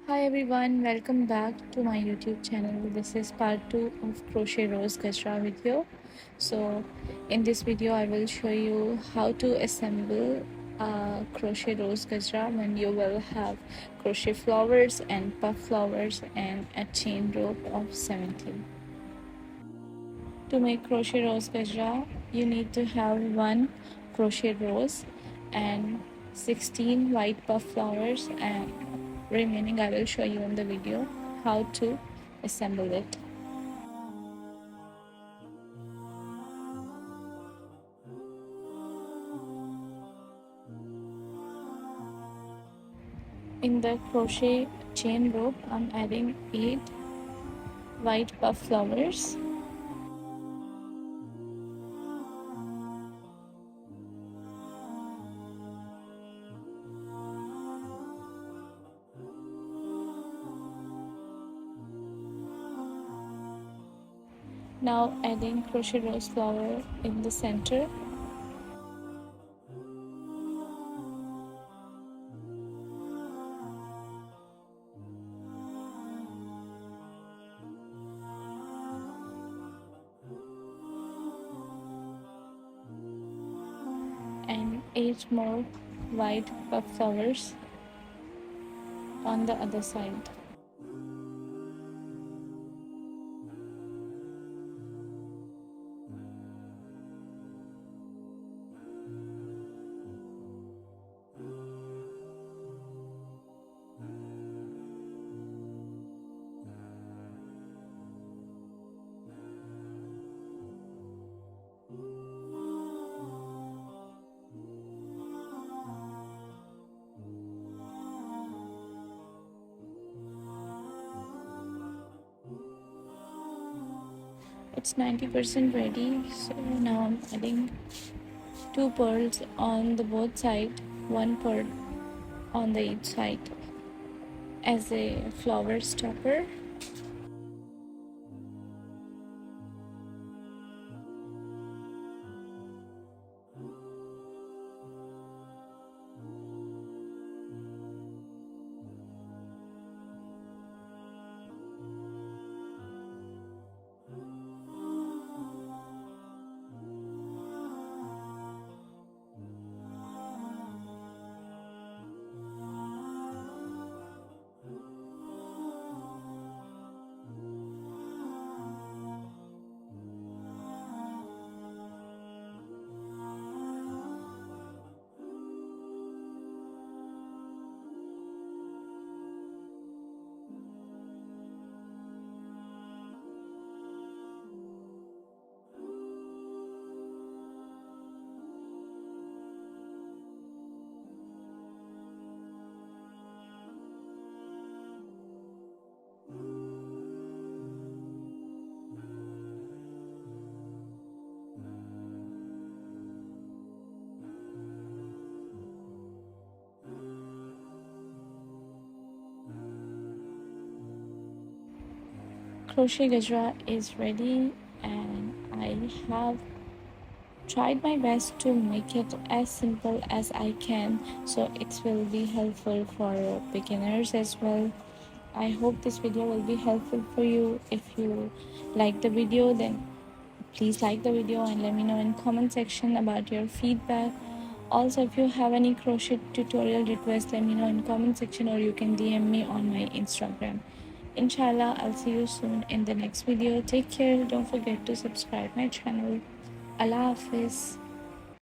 Hi everyone, welcome back to my YouTube channel. This is part 2 of Crochet Rose Gajra video. So in this video I will show you how to assemble a crochet rose gajra when you will have crochet flowers and puff flowers and a chain rope of 17. To make crochet rose gajra, you need to have one crochet rose and 16 white puff flowers, and remaining I will show you in the video how to assemble it. In the crochet chain rope, I'm adding 8 white puff flowers. Now adding crochet rose flower in the center. And 8 more white puff flowers on the other side. It's 90% ready, so now I'm adding 2 pearls on the both sides, 1 pearl on the each side as a flower stopper. Crochet gajra is ready, and I have tried my best to make it as simple as I can, so it will be helpful for beginners as well. I hope this video will be helpful for you. If you like the video, then please like the video and let me know in comment section about your feedback. Also, if you have any crochet tutorial request, let me know in comment section, or you can DM me on my Instagram. Inshallah, I'll see you soon in the next video. Take care. Don't forget to subscribe my channel. Allah Hafiz.